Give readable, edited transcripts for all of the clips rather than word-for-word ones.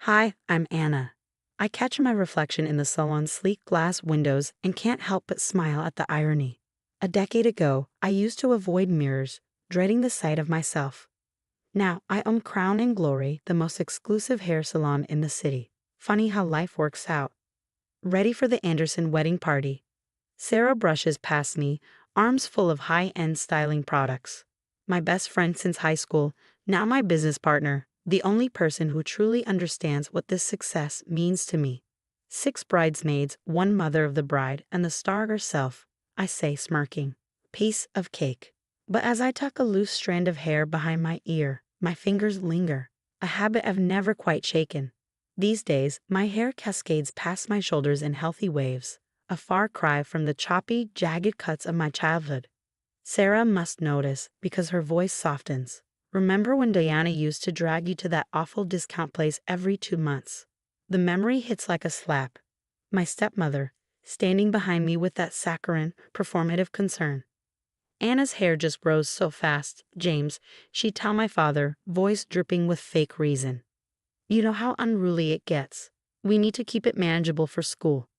Hi, I'm Anna. I catch my reflection in the salon's sleek glass windows and can't help but smile at the irony. A decade ago, I used to avoid mirrors, dreading the sight of myself. Now, I own Crown and Glory, the most exclusive hair salon in the city. Funny how life works out. Ready for the Anderson wedding party. Sarah brushes past me, arms full of high-end styling products. My best friend since high school, now my business partner, the only person who truly understands what this success means to me. 6 bridesmaids, 1 mother of the bride, and the star herself, I say, smirking. Piece of cake. But as I tuck a loose strand of hair behind my ear, my fingers linger, a habit I've never quite shaken. These days, my hair cascades past my shoulders in healthy waves, a far cry from the choppy, jagged cuts of my childhood. Sarah must notice, because her voice softens. Remember when Diana used to drag you to that awful discount place every 2 months? The memory hits like a slap. My stepmother, standing behind me with that saccharine, performative concern. Anna's hair just grows so fast, James, she'd tell my father, voice dripping with fake reason. You know how unruly it gets. We need to keep it manageable for school.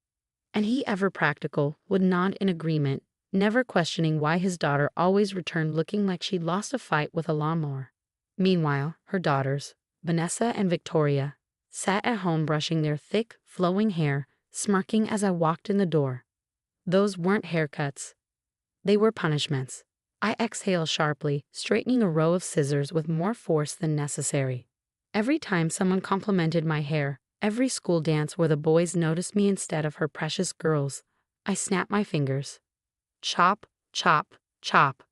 And he, ever practical, would nod in agreement, never questioning why his daughter always returned looking like she'd lost a fight with a lawnmower. Meanwhile, her daughters, Vanessa and Victoria, sat at home brushing their thick, flowing hair, smirking as I walked in the door. Those weren't haircuts. They were punishments. I exhaled sharply, straightening a row of scissors with more force than necessary. Every time someone complimented my hair, every school dance where the boys noticed me instead of her precious girls, I snapped my fingers. Chop, chop, chop.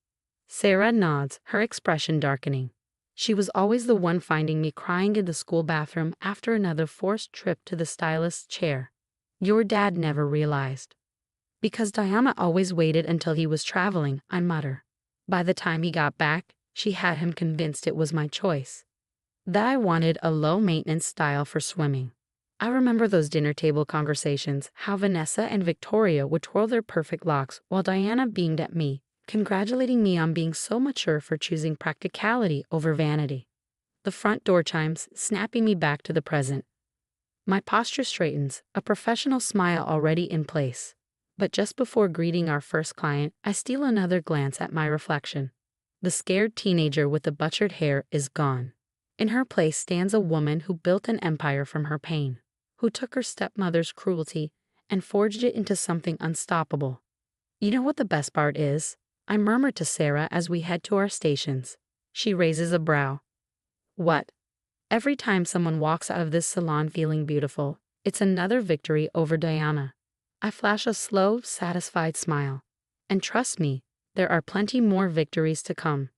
Sarah nods, her expression darkening. She was always the one finding me crying in the school bathroom after another forced trip to the stylist's chair. Your dad never realized. Because Diana always waited until he was traveling, I mutter. By the time he got back, she had him convinced it was my choice. That I wanted a low-maintenance style for swimming. I remember those dinner table conversations, how Vanessa and Victoria would twirl their perfect locks while Diana beamed at me, congratulating me on being so mature for choosing practicality over vanity. The front door chimes, snapping me back to the present. My posture straightens, a professional smile already in place. But just before greeting our first client, I steal another glance at my reflection. The scared teenager with the butchered hair is gone. In her place stands a woman who built an empire from her pain, who took her stepmother's cruelty and forged it into something unstoppable. You know what the best part is? I murmur to Sarah as we head to our stations. She raises a brow. What? Every time someone walks out of this salon feeling beautiful, it's another victory over Diana. I flash a slow, satisfied smile. And trust me, there are plenty more victories to come.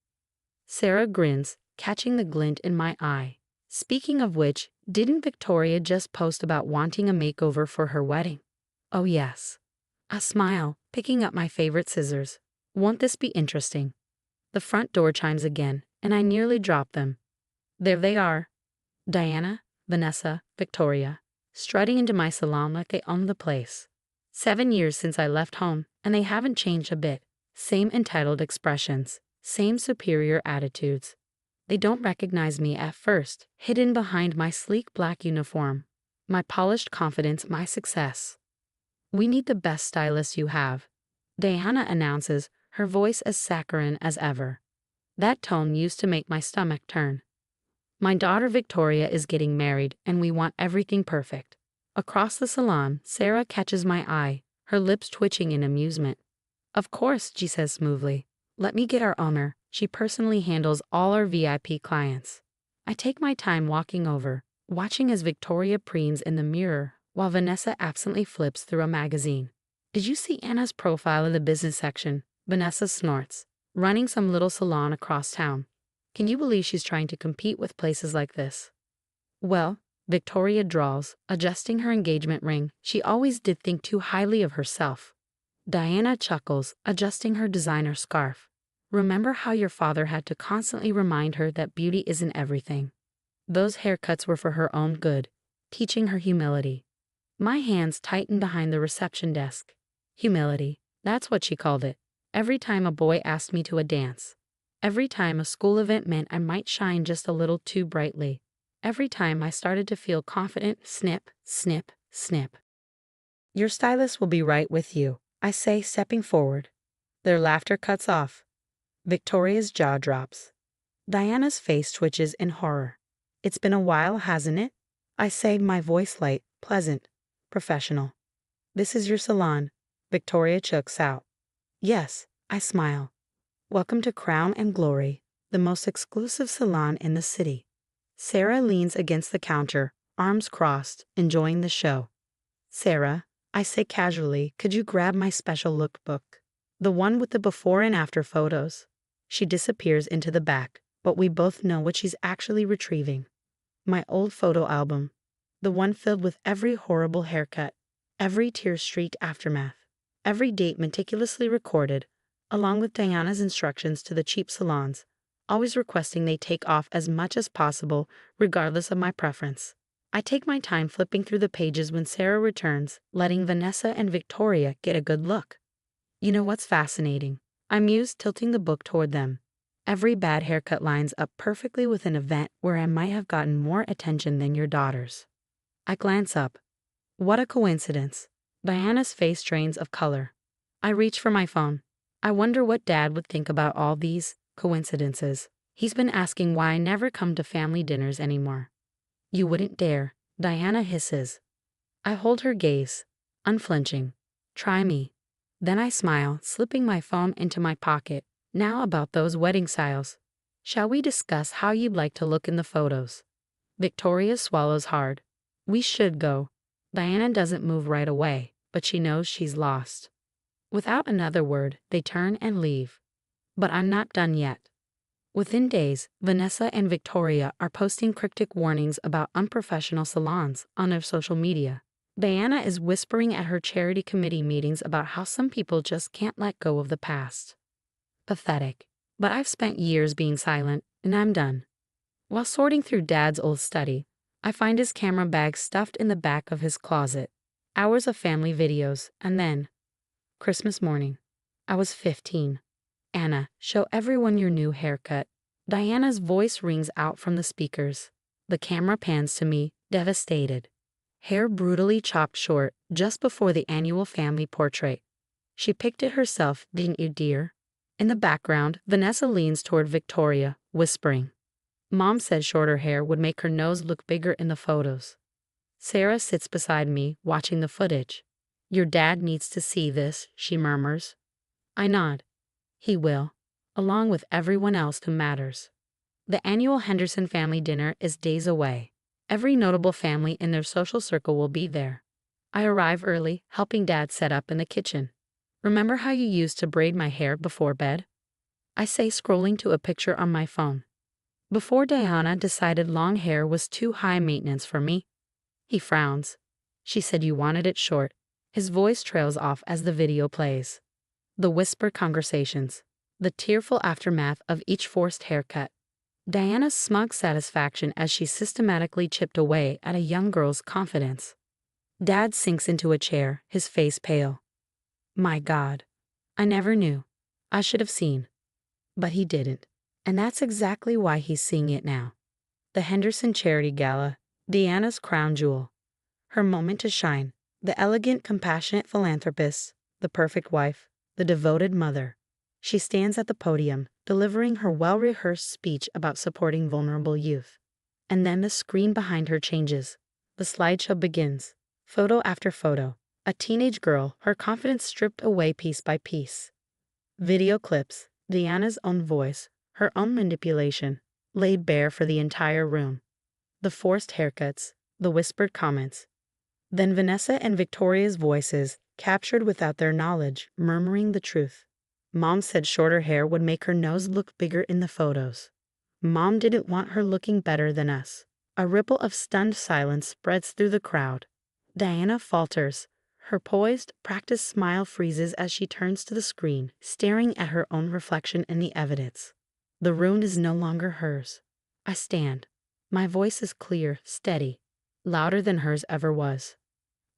Sarah grins, catching the glint in my eye. Speaking of which, didn't Victoria just post about wanting a makeover for her wedding? Oh yes. I smile, picking up my favorite scissors. Won't this be interesting? The front door chimes again, and I nearly drop them. There they are. Diana, Vanessa, Victoria, strutting into my salon like they own the place. 7 years since I left home, and they haven't changed a bit. Same entitled expressions, same superior attitudes. They don't recognize me at first, hidden behind my sleek black uniform. My polished confidence, my success. We need the best stylist you have, Diana announces, her voice as saccharine as ever. That tone used to make my stomach turn. My daughter Victoria is getting married, and we want everything perfect. Across the salon, Sarah catches my eye, her lips twitching in amusement. Of course, she says smoothly. Let me get our owner. She personally handles all our VIP clients. I take my time walking over, watching as Victoria preens in the mirror, while Vanessa absently flips through a magazine. Did you see Anna's profile in the business section? Vanessa snorts, running some little salon across town. Can you believe she's trying to compete with places like this? Well, Victoria drawls, adjusting her engagement ring. She always did think too highly of herself. Diana chuckles, adjusting her designer scarf. Remember how your father had to constantly remind her that beauty isn't everything? Those haircuts were for her own good, teaching her humility. My hands tightened behind the reception desk. Humility, that's what she called it. Every time a boy asked me to a dance. Every time a school event meant I might shine just a little too brightly. Every time I started to feel confident, snip, snip, snip. Your stylist will be right with you, I say, stepping forward. Their laughter cuts off. Victoria's jaw drops. Diana's face twitches in horror. It's been a while, hasn't it? I say, my voice light, pleasant, professional. This is your salon, Victoria chokes out. Yes, I smile. Welcome to Crown and Glory, the most exclusive salon in the city. Sarah leans against the counter, arms crossed, enjoying the show. Sarah, I say casually, could you grab my special lookbook? The one with the before and after photos. She disappears into the back, but we both know what she's actually retrieving. My old photo album. The one filled with every horrible haircut, every tear-streaked aftermath, every date meticulously recorded, along with Diana's instructions to the cheap salons, always requesting they take off as much as possible, regardless of my preference. I take my time flipping through the pages when Sarah returns, letting Vanessa and Victoria get a good look. You know what's fascinating? I mused, tilting the book toward them. Every bad haircut lines up perfectly with an event where I might have gotten more attention than your daughters. I glance up. What a coincidence. Diana's face drains of color. I reach for my phone. I wonder what Dad would think about all these coincidences. He's been asking why I never come to family dinners anymore. You wouldn't dare, Diana hisses. I hold her gaze, unflinching. Try me. Then I smile, slipping my phone into my pocket. Now about those wedding styles. Shall we discuss how you'd like to look in the photos? Victoria swallows hard. We should go. Diana doesn't move right away, but she knows she's lost. Without another word, they turn and leave. But I'm not done yet. Within days, Vanessa and Victoria are posting cryptic warnings about unprofessional salons on their social media. Diana is whispering at her charity committee meetings about how some people just can't let go of the past. Pathetic. But I've spent years being silent, and I'm done. While sorting through Dad's old study, I find his camera bag stuffed in the back of his closet. Hours of family videos, and then Christmas morning. I was 15. Anna, show everyone your new haircut. Diana's voice rings out from the speakers. The camera pans to me, devastated. Hair brutally chopped short just before the annual family portrait. She picked it herself, didn't you, dear? In the background, Vanessa leans toward Victoria, whispering. Mom said shorter hair would make her nose look bigger in the photos. Sarah sits beside me, watching the footage. Your dad needs to see this, she murmurs. I nod. He will, along with everyone else who matters. The annual Henderson family dinner is days away. Every notable family in their social circle will be there. I arrive early, helping Dad set up in the kitchen. Remember how you used to braid my hair before bed? I say, scrolling to a picture on my phone. Before Diana decided long hair was too high maintenance for me. He frowns. She said you wanted it short. His voice trails off as the video plays. The whispered conversations. The tearful aftermath of each forced haircut. Diana's smug satisfaction as she systematically chipped away at a young girl's confidence. Dad sinks into a chair, his face pale. My God. I never knew. I should have seen. But he didn't. And that's exactly why he's seeing it now. The Henderson Charity Gala, Diana's crown jewel. Her moment to shine. The elegant, compassionate philanthropist, the perfect wife, the devoted mother. She stands at the podium, delivering her well-rehearsed speech about supporting vulnerable youth. And then the screen behind her changes. The slideshow begins. Photo after photo. A teenage girl, her confidence stripped away piece by piece. Video clips, Diana's own voice, her own manipulation, laid bare for the entire room. The forced haircuts, the whispered comments. Then Vanessa and Victoria's voices, captured without their knowledge, murmuring the truth. Mom said shorter hair would make her nose look bigger in the photos. Mom didn't want her looking better than us. A ripple of stunned silence spreads through the crowd. Diana falters. Her poised, practiced smile freezes as she turns to the screen, staring at her own reflection in the evidence. The room is no longer hers. I stand. My voice is clear, steady, louder than hers ever was.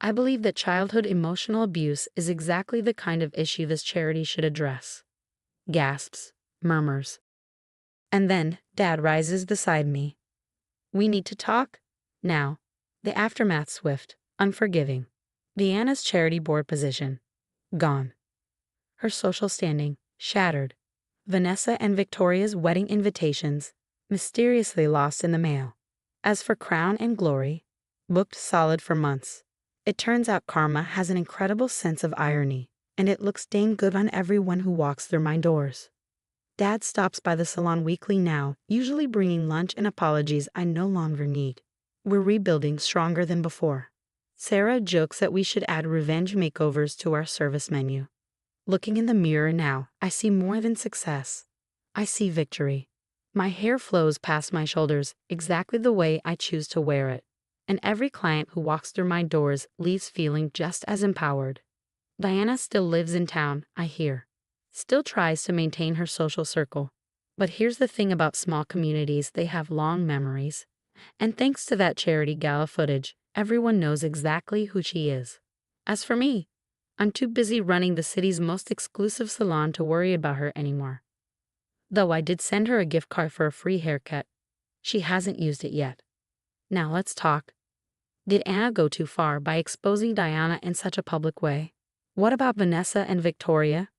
I believe that childhood emotional abuse is exactly the kind of issue this charity should address. Gasps, murmurs. And then, Dad rises beside me. We need to talk? Now. The aftermath swift, unforgiving. Diana's charity board position. Gone. Her social standing. Shattered. Vanessa and Victoria's wedding invitations. Mysteriously lost in the mail. As for Crown and Glory, booked solid for months. It turns out karma has an incredible sense of irony, and it looks dang good on everyone who walks through my doors. Dad stops by the salon weekly now, usually bringing lunch and apologies I no longer need. We're rebuilding stronger than before. Sarah jokes that we should add revenge makeovers to our service menu. Looking in the mirror now, I see more than success. I see victory. My hair flows past my shoulders exactly the way I choose to wear it, and every client who walks through my doors leaves feeling just as empowered. Diana still lives in town, I hear. Still tries to maintain her social circle. But here's the thing about small communities, they have long memories. And thanks to that charity gala footage, everyone knows exactly who she is. As for me, I'm too busy running the city's most exclusive salon to worry about her anymore. Though I did send her a gift card for a free haircut. She hasn't used it yet. Now let's talk. Did Anna go too far by exposing Diana in such a public way? What about Vanessa and Victoria?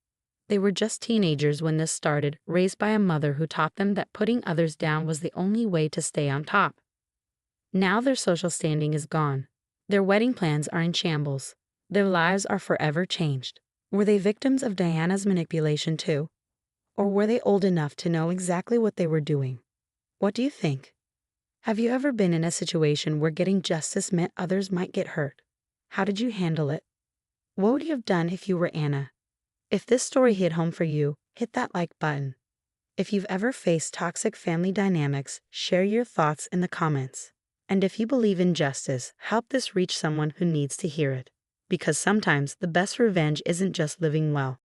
They were just teenagers when this started, raised by a mother who taught them that putting others down was the only way to stay on top. Now their social standing is gone. Their wedding plans are in shambles. Their lives are forever changed. Were they victims of Diana's manipulation too? Or were they old enough to know exactly what they were doing? What do you think? Have you ever been in a situation where getting justice meant others might get hurt? How did you handle it? What would you have done if you were Anna? If this story hit home for you, hit that like button. If you've ever faced toxic family dynamics, share your thoughts in the comments. And if you believe in justice, help this reach someone who needs to hear it. Because sometimes the best revenge isn't just living well.